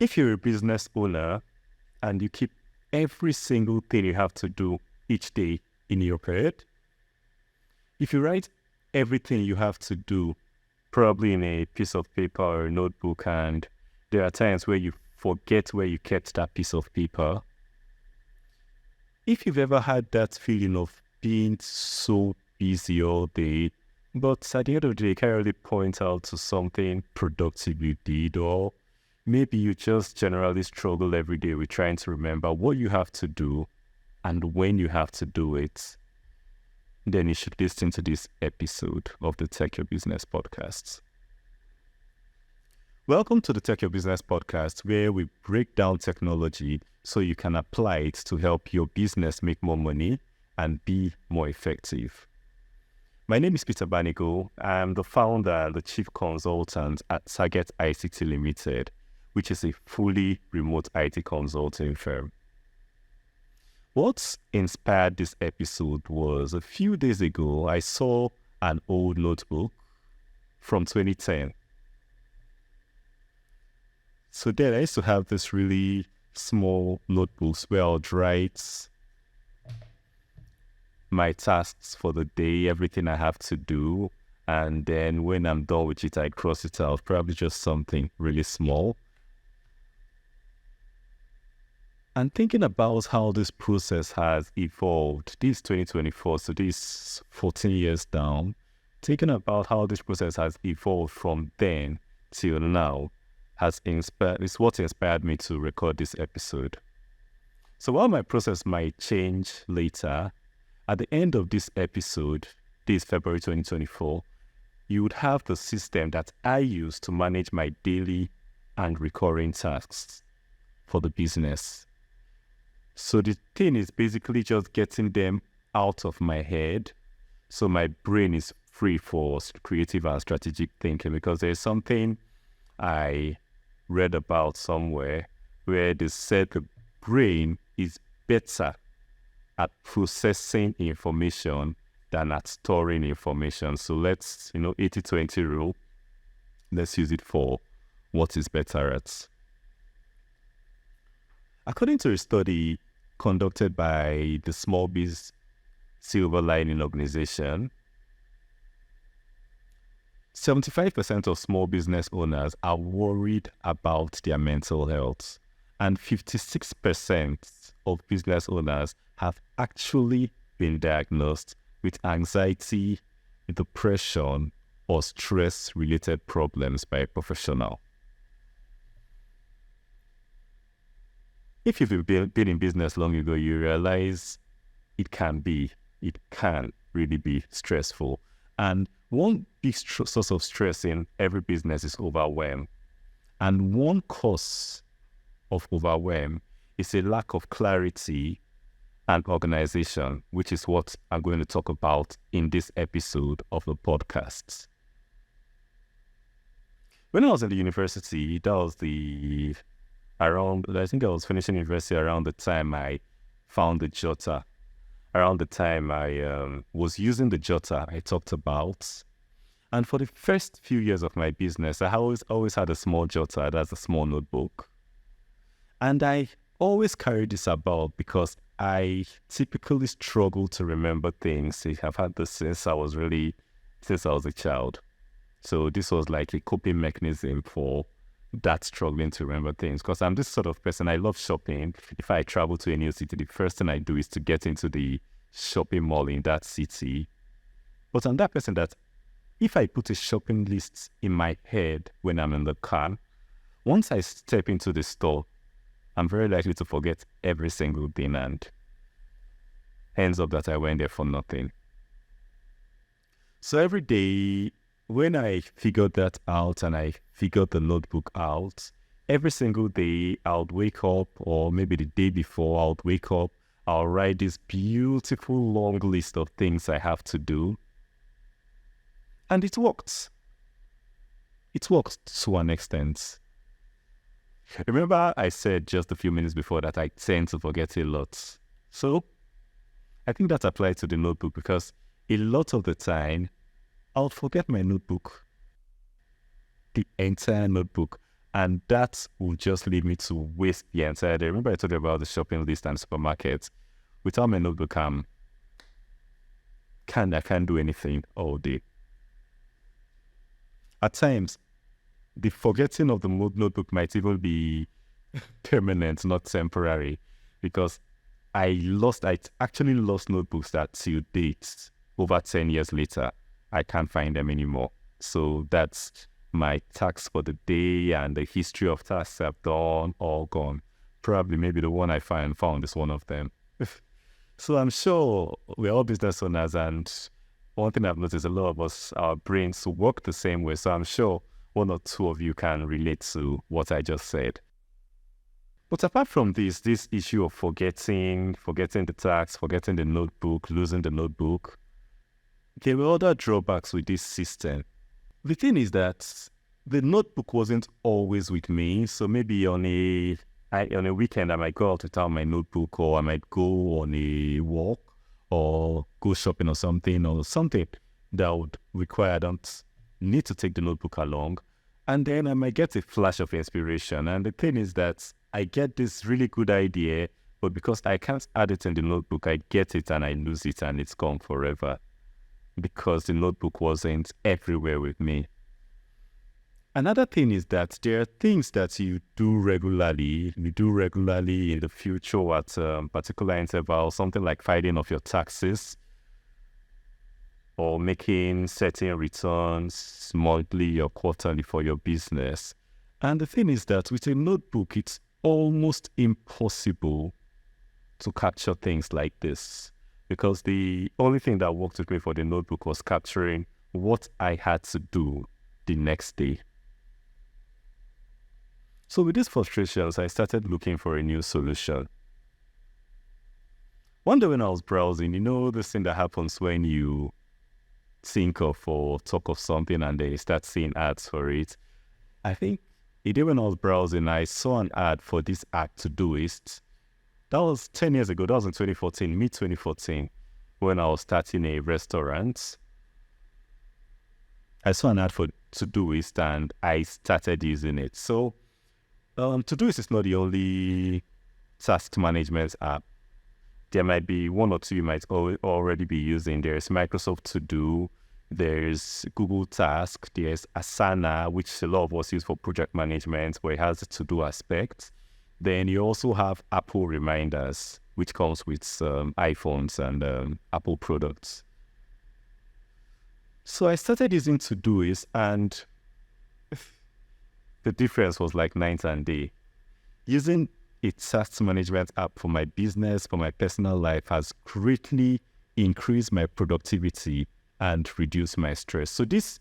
If you're a business owner and you keep every single thing you have to do each day in your head, if you write everything you have to do probably in a piece of paper or a notebook, and there are times where you forget where you kept that piece of paper, if you've ever had that feeling of being so busy all day, but at the end of the day, you can't really point out to something productive you did, or maybe you just generally struggle every day with trying to remember what you have to do and when you have to do it, then you should listen to this episode of the Tech Your Business podcast. Welcome to the Tech Your Business podcast, where we break down technology so you can apply it to help your business make more money and be more effective. My name is Peter Banigo. I'm the founder and the chief consultant at Target ICT Limited, which is a fully remote IT consulting firm. What inspired this episode was a few days ago, I saw an old notebook from 2010. So then I used to have this really small notebooks where I would write my tasks for the day, everything I have to do. And then when I'm done with it, I cross it out, probably just something really small. And thinking about how this process has evolved, this is 2024, so this 14 years down, thinking about how this process has evolved from then till now is what inspired me to record this episode. So while my process might change later, at the end of this episode, this February 2024, you would have the system that I use to manage my daily and recurring tasks for the business. So the thing is basically just getting them out of my head so my brain is free for creative and strategic thinking, because there's something I read about somewhere where they said the brain is better at processing information than at storing information. So let's, 80-20 rule, let's use it for what is better at. According to a study conducted by the Small Biz Silver Lining Organization, 75% of small business owners are worried about their mental health, and 56% of business owners have actually been diagnosed with anxiety, depression, or stress-related problems by a professional. If you've been in business long ago, you realize it can really be stressful. And one big source of stress in every business is overwhelm. And one cause of overwhelm is a lack of clarity and organization, which is what I'm going to talk about in this episode of the podcast. When I was in the university, I think I was finishing university around the time I found the jotter. Around the time I was using the jotter I talked about. And for the first few years of my business, I always had a small jotter, that's a small notebook. And I always carried this about because I typically struggle to remember things. I've had this since I was a child. So this was like a coping mechanism for that struggling to remember things, because I'm this sort of person. I love shopping. If I travel to a new city, the first thing I do is to get into the shopping mall in that city. But I'm that person that if I put a shopping list in my head when I'm in the car, once I step into the store, I'm very likely to forget every single thing, and ends up that I went there for nothing. So every day, when I figured that out and I figured the notebook out, every single day I would wake up, or maybe the day before I would wake up, I'll write this beautiful long list of things I have to do. And it worked. It worked to an extent. Remember I said just a few minutes before that I tend to forget a lot. So I think that applies to the notebook, because a lot of the time I'll forget my notebook, the entire notebook. And that will just lead me to waste the entire day. Remember I told you about the shopping list and supermarkets. Without my notebook, I can't do anything all day. At times, the forgetting of the notebook might even be permanent, not temporary, because I actually lost notebooks that till date, over 10 years later, I can't find them anymore. So that's my tasks for the day, and the history of tasks I've done, all gone. Probably maybe the one I found is one of them. So I'm sure we're all business owners, and one thing I've noticed, a lot of us, our brains work the same way. So I'm sure one or two of you can relate to what I just said. But apart from this issue of forgetting the tasks, forgetting the notebook, losing the notebook, there were other drawbacks with this system. The thing is that the notebook wasn't always with me. So maybe on a weekend, I might go out without my notebook, or I might go on a walk or go shopping or something that would require I don't need to take the notebook along. And then I might get a flash of inspiration. And the thing is that I get this really good idea, but because I can't add it in the notebook, I get it and I lose it and it's gone forever, because the notebook wasn't everywhere with me. Another thing is that there are things that you do regularly in the future at particular intervals, something like filing of your taxes or making certain returns monthly or quarterly for your business. And the thing is that with a notebook, it's almost impossible to capture things like this, because the only thing that worked with me for the notebook was capturing what I had to do the next day. So with these frustrations, I started looking for a new solution. One day when I was browsing, this thing that happens when you think of or talk of something and then you start seeing ads for it. I think a day when I was browsing, I saw an ad for this app, Todoist. That was 10 years ago. That was in 2014, mid-2014, when I was starting a restaurant. I saw an ad for Todoist and I started using it. So Todoist is not the only task management app. There might be one or two you might already be using. There's Microsoft To Do, there's Google Task, there's Asana, which a lot of us use for project management, where it has the to-do aspect. Then you also have Apple Reminders, which comes with iPhones and Apple products. So I started using Todoist, and the difference was like night and day. Using a task management app for my business, for my personal life, has greatly increased my productivity and reduced my stress. So this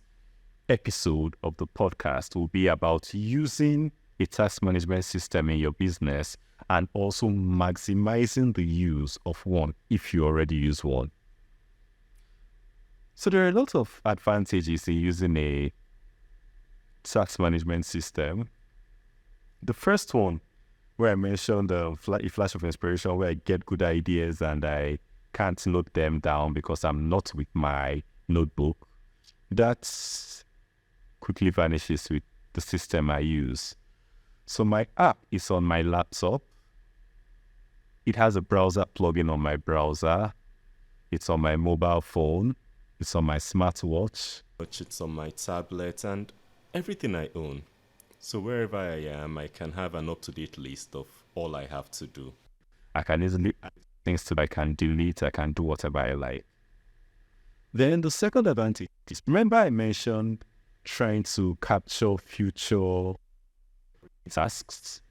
episode of the podcast will be about using a task management system in your business and also maximizing the use of one if you already use one. So there are a lot of advantages in using a task management system. The first one, where I mentioned a flash of inspiration, where I get good ideas and I can't note them down because I'm not with my notebook, that quickly vanishes with the system I use. So my app is on my laptop. It has a browser plugin on my browser. It's on my mobile phone. It's on my smartwatch. It's on my tablet and everything I own. So wherever I am, I can have an up-to-date list of all I have to do. I can easily add things to, I can delete, I can do whatever I like. Then the second advantage is, remember I mentioned trying to capture future tasks?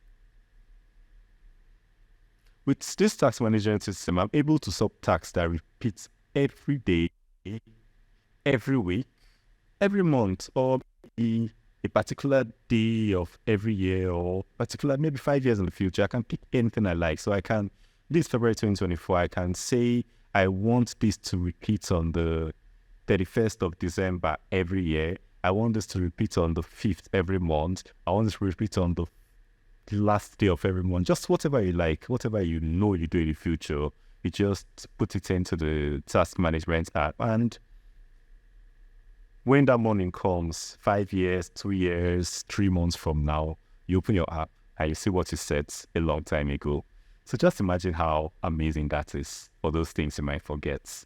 With this task management system, I'm able to sub tasks that repeat every day, every week, every month, or a particular day of every year, or particular maybe 5 years in the future. I can pick anything I like. So I can, this February 2024, I can say I want this to repeat on the 31st of December every year. I want this to repeat on the 5th every month. I want this to repeat on the last day of every month. Just whatever you like, whatever you know you do in the future, you just put it into the task management app. And when that morning comes, 5 years, 2 years, 3 months from now, You open your app and you see what you set a long time ago. So just imagine how amazing that is for those things you might forget.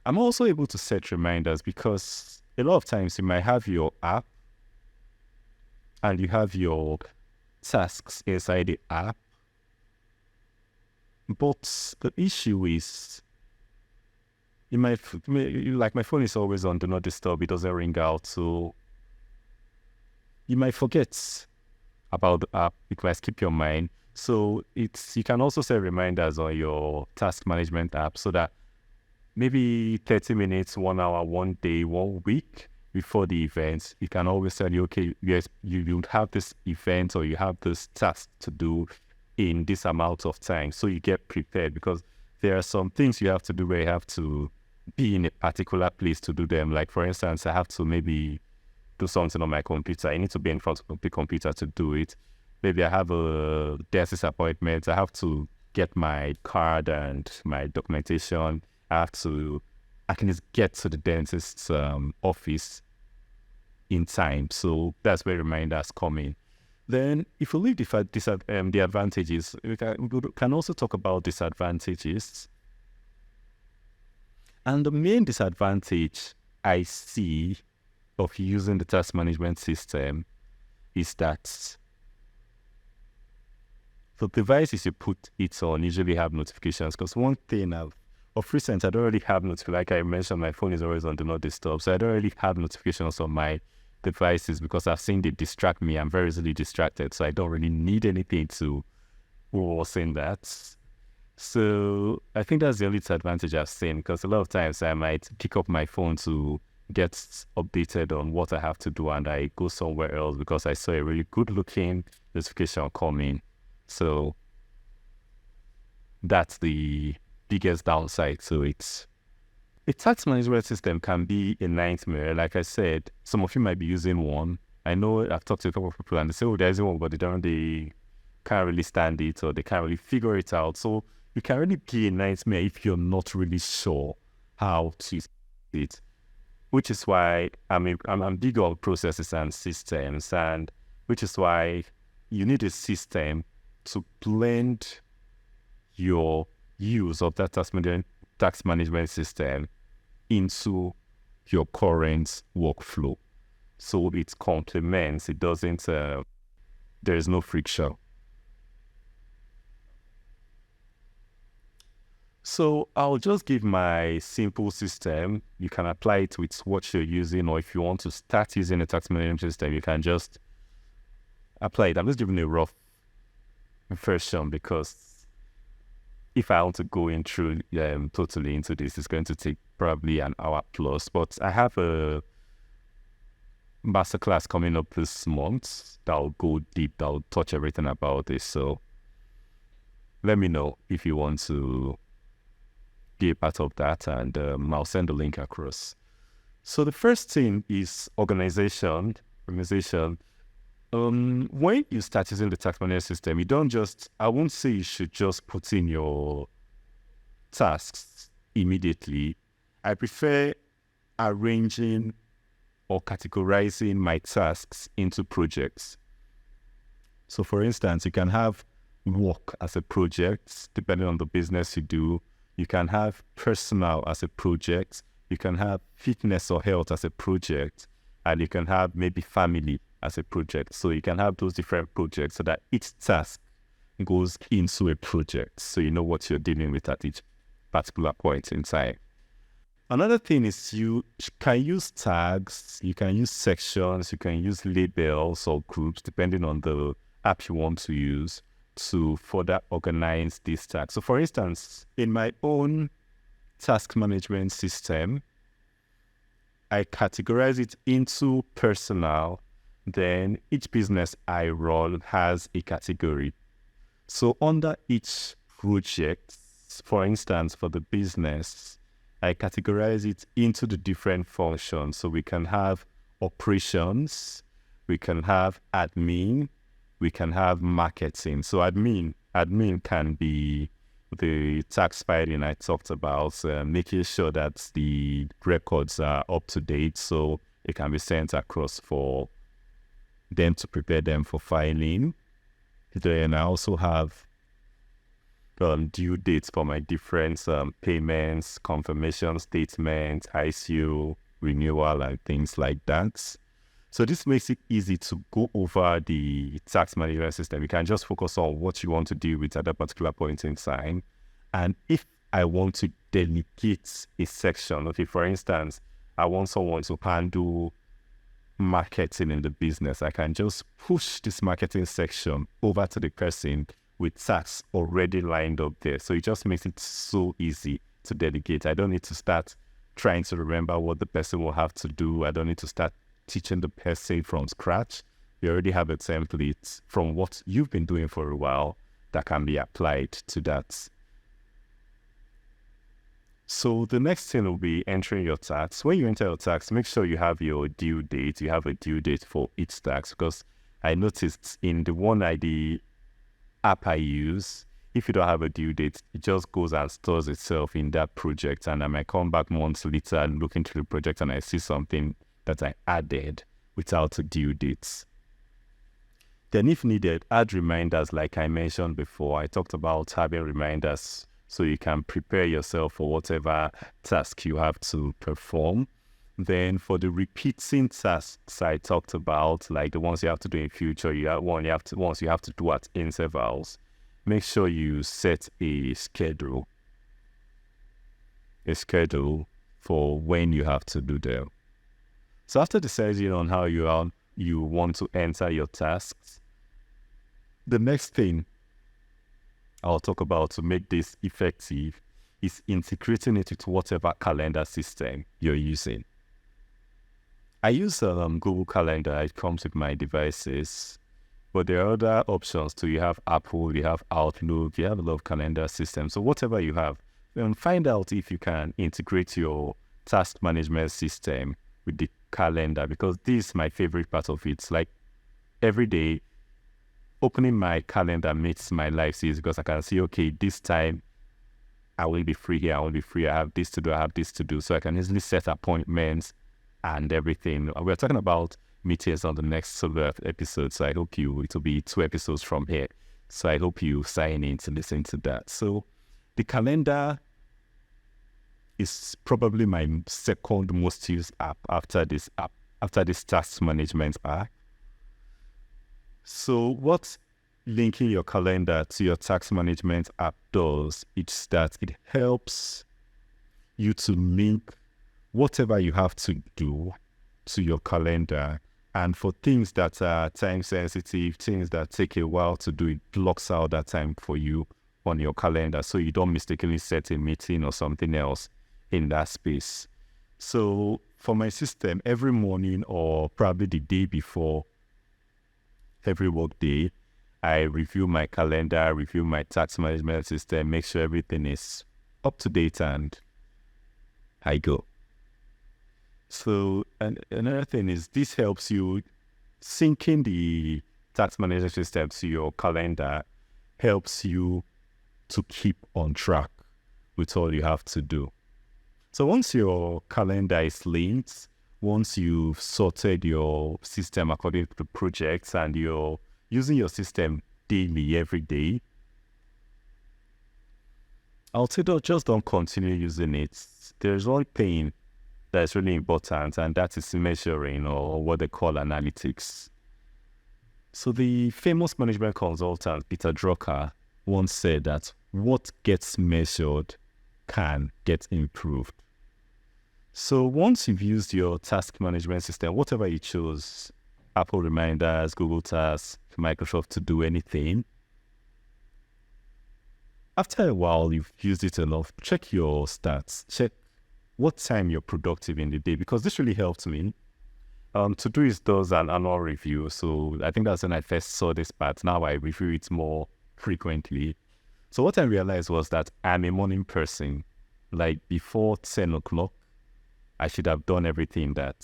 I'm also able to set reminders because a lot of times you might have your app and you have your tasks inside the app. But the issue is, like my phone is always on do not disturb, it doesn't ring out, so you might forget about the app, it might skip your mind. So you can also set reminders on your task management app so that maybe 30 minutes, 1 hour, 1 day, 1 week before the event, you can always tell you, okay, yes, you have this event or you have this task to do in this amount of time. So you get prepared, because there are some things you have to do where you have to be in a particular place to do them. Like, for instance, I have to maybe do something on my computer. I need to be in front of the computer to do it. Maybe I have a dentist appointment. I have to get my card and my documentation. I can just get to the dentist's office in time. So that's where reminders come in. Then if we leave the advantages, we can also talk about disadvantages. And the main disadvantage I see of using the task management system is that the devices you put it on usually have notifications. Because one thing of recent, I don't really have notifications. Like I mentioned, my phone is always on do not disturb. So I don't really have notifications on my devices because I've seen they distract me. I'm very easily distracted. So I don't really need anything to worsen that. So I think that's the only disadvantage I've seen, because a lot of times I might pick up my phone to get updated on what I have to do, and I go somewhere else because I saw a really good looking notification coming. So that's the biggest downside to it. A task management system can be a nightmare. Like I said, some of you might be using one. I know I've talked to a couple of people and they say, oh, there's one, but they can't really stand it or they can't really figure it out. So it can really be a nightmare if you're not really sure how to use it. Which is why I'm big on processes and systems, and which is why you need a system to blend your use of that task management system into your current workflow. So it complements, it doesn't, there is no friction. So I'll just give my simple system. You can apply it with what you're using, or if you want to start using a task management system, you can just apply it. I'm just giving a rough version because if I want to go in through totally into this, it's going to take probably an hour plus. But I have a masterclass coming up this month that'll go deep, that'll touch everything about this. So let me know if you want to be a part of that, and I'll send the link across. So the first thing is organization. When you start using the task management system, you don't just, I won't say you should just put in your tasks immediately. I prefer arranging or categorizing my tasks into projects. So for instance, you can have work as a project, depending on the business you do. You can have personal as a project. You can have fitness or health as a project. And you can have maybe family as a project. So you can have those different projects so that each task goes into a project. So you know what you're dealing with at each particular point in time. Another thing is you can use tags, you can use sections, you can use labels or groups, depending on the app you want to use, to further organize these tasks. So for instance, in my own task management system, I categorize it into personal. Then each business I run has a category. So under each project, for instance, for the business, I categorize it into the different functions. So we can have operations, we can have admin, we can have marketing. So admin can be the tax filing I talked about, making sure that the records are up to date so it can be sent across for them to prepare them for filing. Then I also have due dates for my different payments, confirmation statements, ICO, renewal, and things like that. So this makes it easy to go over the tax management system. You can just focus on what you want to deal with at that particular point in time. And if I want to delegate a section, okay, for instance, I want someone to handle marketing in the business, I can just push this marketing section over to the person with tax already lined up there. So it just makes it so easy to delegate. I don't need to start trying to remember what the person will have to do. I don't need to start teaching the person from scratch. You already have a template from what you've been doing for a while that can be applied to that. So the next thing will be entering your tax. When you enter your tax, make sure you have your due date. You have a due date for each tax, because I noticed in the One ID app I use, if you don't have a due date, it just goes and stores itself in that project, and I might come back months later and look into the project and I see something that I added without a due date. Then if needed, add reminders. Like I mentioned before, I talked about having reminders so you can prepare yourself for whatever task you have to perform. Then for the repeating tasks I talked about, like the ones you have to do in future, ones you have to do at intervals, make sure you set a schedule for when you have to do them. So after deciding on how you want to enter your tasks, the next thing I'll talk about to make this effective is integrating it into whatever calendar system you're using. I use Google Calendar. It comes with my devices, but there are other options too. You have Apple, you have Outlook, you have a lot of calendar systems. So whatever you have, find out if you can integrate your task management system with the calendar, because this is my favorite part of it. Like every day, opening my calendar makes my life easy, because I can see, okay, this time I will be free here, I will be free, I have this to do, I have this to do. So I can easily set appointments and everything. We're talking about meetings on the next episode, so I hope it'll be 2 episodes from here. So I hope you sign in to listen to that. So the calendar is probably my second most used app after this task management app. So what linking your calendar to your tax management app does is that it helps you to link whatever you have to do to your calendar. And for things that are time sensitive, things that take a while to do, it blocks out that time for you on your calendar, so you don't mistakenly set a meeting or something else in that space. So for my system, every morning or probably the day before every work day, I review my calendar, review my tax management system, make sure everything is up to date, and I go. So another thing is, this helps you syncing the tax management system to your calendar, helps you to keep on track with all you have to do. So once your calendar is linked, once you've sorted your system according to the projects and you're using your system daily, every day, I'll say just don't continue using it. There's one thing that's really important, and that is measuring, or what they call analytics. So the famous management consultant, Peter Drucker, once said that what gets measured can get improved. So once you've used your task management system, whatever you choose, Apple Reminders, Google Tasks, Microsoft To Do, anything, after a while you've used it enough, check your stats, check what time you're productive in the day, because this really helped me. Todoist does an annual review, so I think that's when I first saw this part. Now I review it more frequently. So what I realized was that I'm a morning person. Like before 10 o'clock, I should have done everything that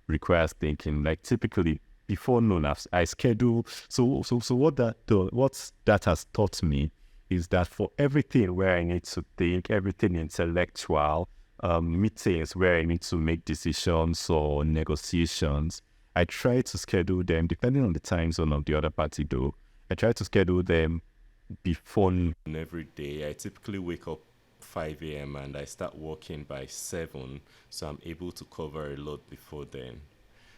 requires thinking. Like typically before noon, I schedule. So what that has taught me is that for everything where I need to think, everything intellectual, meetings where I need to make decisions or negotiations, I try to schedule them, depending on the time zone of the other party though, I try to schedule them before noon every day. I typically wake up 5 a.m. and I start working by 7, so I'm able to cover a lot before then.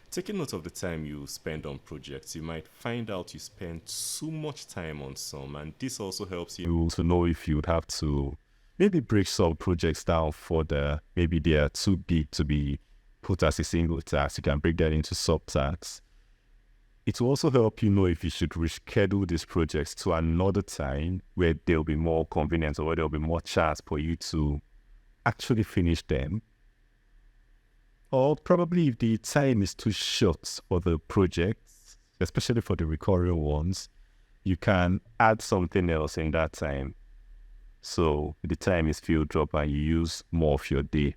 Taking note of the time you spend on projects, you might find out you spend too much time on some, and this also helps you to know if you'd have to maybe break some projects down further. Maybe they are too big to be put as a single task. You can break that into sub-tasks. It will also help you know if you should reschedule these projects to another time where they'll be more convenient or where there'll be more chance for you to actually finish them. Or probably if the time is too short for the projects, especially for the recurring ones, you can add something else in that time. So the time is filled up and you use more of your day.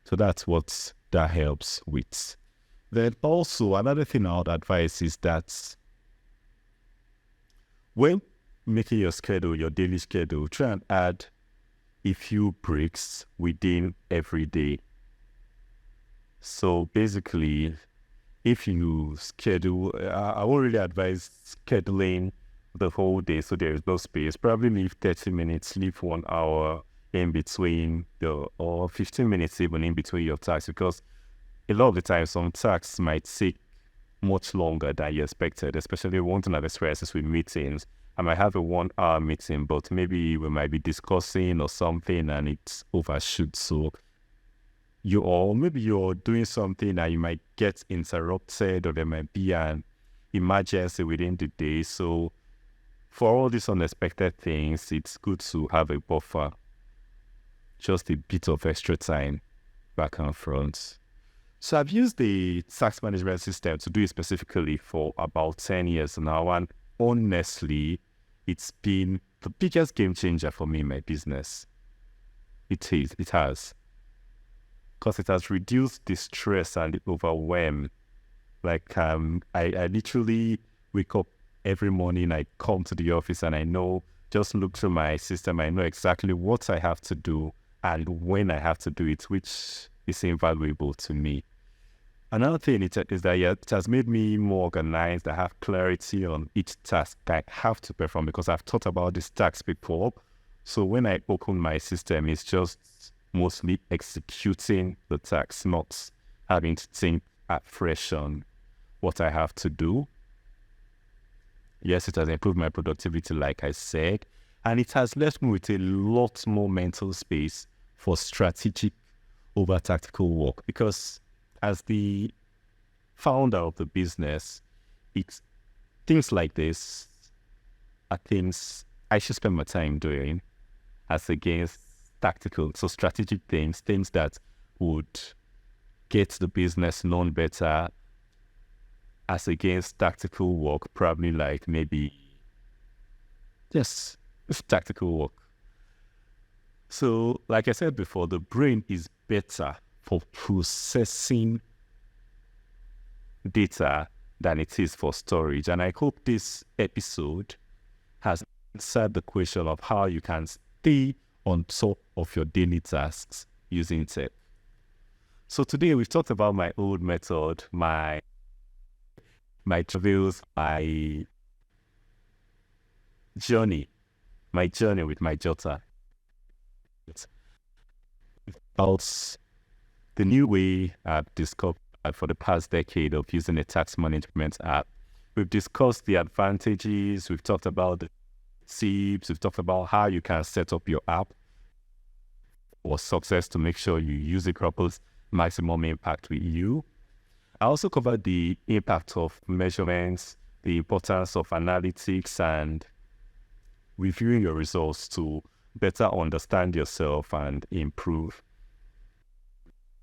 So that's what that helps with. Then also another thing I would advise is that when making your schedule, your daily schedule, try and add a few breaks within every day. So basically, if you schedule, I won't really advise scheduling the whole day so there is no space. Probably leave 30 minutes, leave 1 hour in between, or 15 minutes even in between your tasks, because a lot of the time some tasks might take much longer than you expected, especially one thing I've experienced with meetings. I might have a 1 hour meeting, but maybe we might be discussing or something and it overshoots. So maybe you're doing something and you might get interrupted, or there might be an emergency within the day. So for all these unexpected things, it's good to have a buffer, just a bit of extra time back and front. So I've used the task management system to do it specifically for about 10 years now, and honestly, it's been the biggest game changer for me in my business. It has. Because it has reduced the stress and the overwhelm. Like, I literally wake up every morning, I come to the office and I know, just look through my system, I know exactly what I have to do and when I have to do it, which is invaluable to me. Another thing is that it has made me more organized. I have clarity on each task I have to perform because I've thought about this task before. So when I open my system, it's just mostly executing the task, not having to think afresh on what I have to do. Yes, it has improved my productivity, like I said, and it has left me with a lot more mental space for strategic over tactical work, because as the founder of the business, it's things like this are things I should spend my time doing as against tactical, so strategic things that would get the business known better, as against tactical work, probably like maybe just tactical work. So like I said before, the brain is better for processing data than it is for storage. And I hope this episode has answered the question of how you can stay on top of your daily tasks using tech. So today we've talked about my old method, my travels, my journey with my jotter. About the new way I've discovered for the past decade of using a task management app. We've discussed the advantages, we've talked about the tips, we've talked about how you can set up your app for success to make sure you use it properly, maximum impact with you. I also covered the impact of measurements, the importance of analytics, and reviewing your results to better understand yourself and improve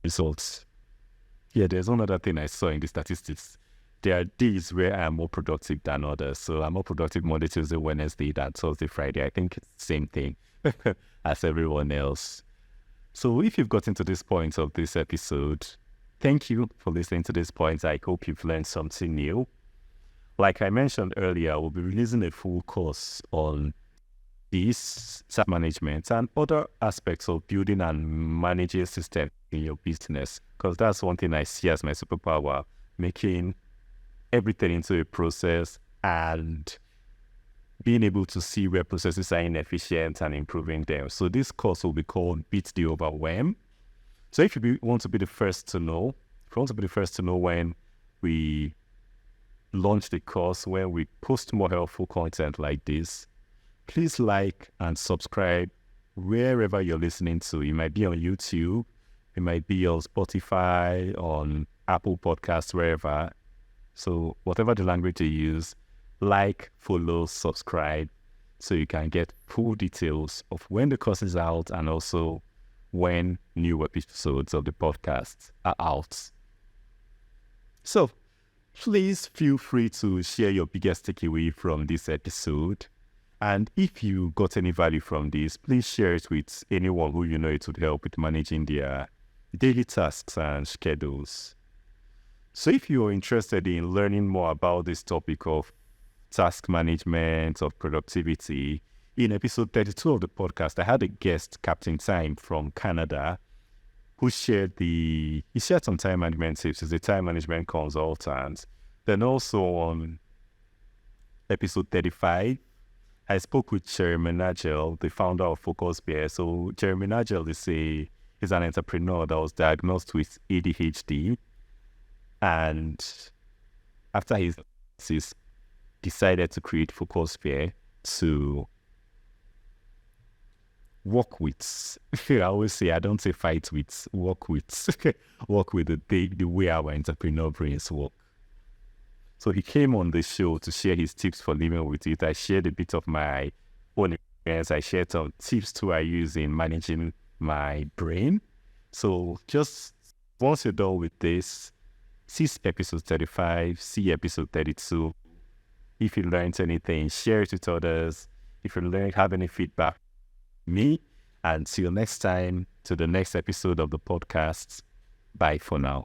results. Yeah, there's one other thing I saw in the statistics. There are days where I'm more productive than others. So I'm more productive Monday, Tuesday, Wednesday than Thursday, Friday. I think it's the same thing as everyone else. So if you've gotten to this point of this episode, thank you for listening to this point. I hope you've learned something new. Like I mentioned earlier, we'll be releasing a full course on this self-management and other aspects of building and managing systems in your business, because that's one thing I see as my superpower, making everything into a process and being able to see where processes are inefficient and improving them. So this course will be called Beat the Overwhelm. So if you want to be the first to know, when we launch the course, when we post more helpful content like this, please like and subscribe wherever you're listening to. It might be on YouTube, it might be on Spotify, on Apple Podcasts, wherever. So whatever the language you use, like, follow, subscribe, so you can get full details of when the course is out and also when new episodes of the podcast are out. So please feel free to share your biggest takeaway from this episode. And if you got any value from this, please share it with anyone who you know it would help with managing their daily tasks and schedules. So if you're interested in learning more about this topic of task management, of productivity, in episode 32 of the podcast, I had a guest, Captain Time from Canada, who shared some time management tips. He's a time management consultant. Then also on episode 35, I spoke with Jeremy Nagel, the founder of Focus Bear. So Jeremy Nagel is an entrepreneur that was diagnosed with ADHD, and after his decided to create Focus Bear to work with. I always say, I don't say fight with, work with. Work with the way our entrepreneur brains work. So he came on the show to share his tips for living with it. I shared a bit of my own experience. I shared some tips too I use in managing my brain. So just once you're done with this, see episode 35, see episode 32. If you learned anything, share it with others. If you have any feedback, me. Until next time, to the next episode of the podcast. Bye for now.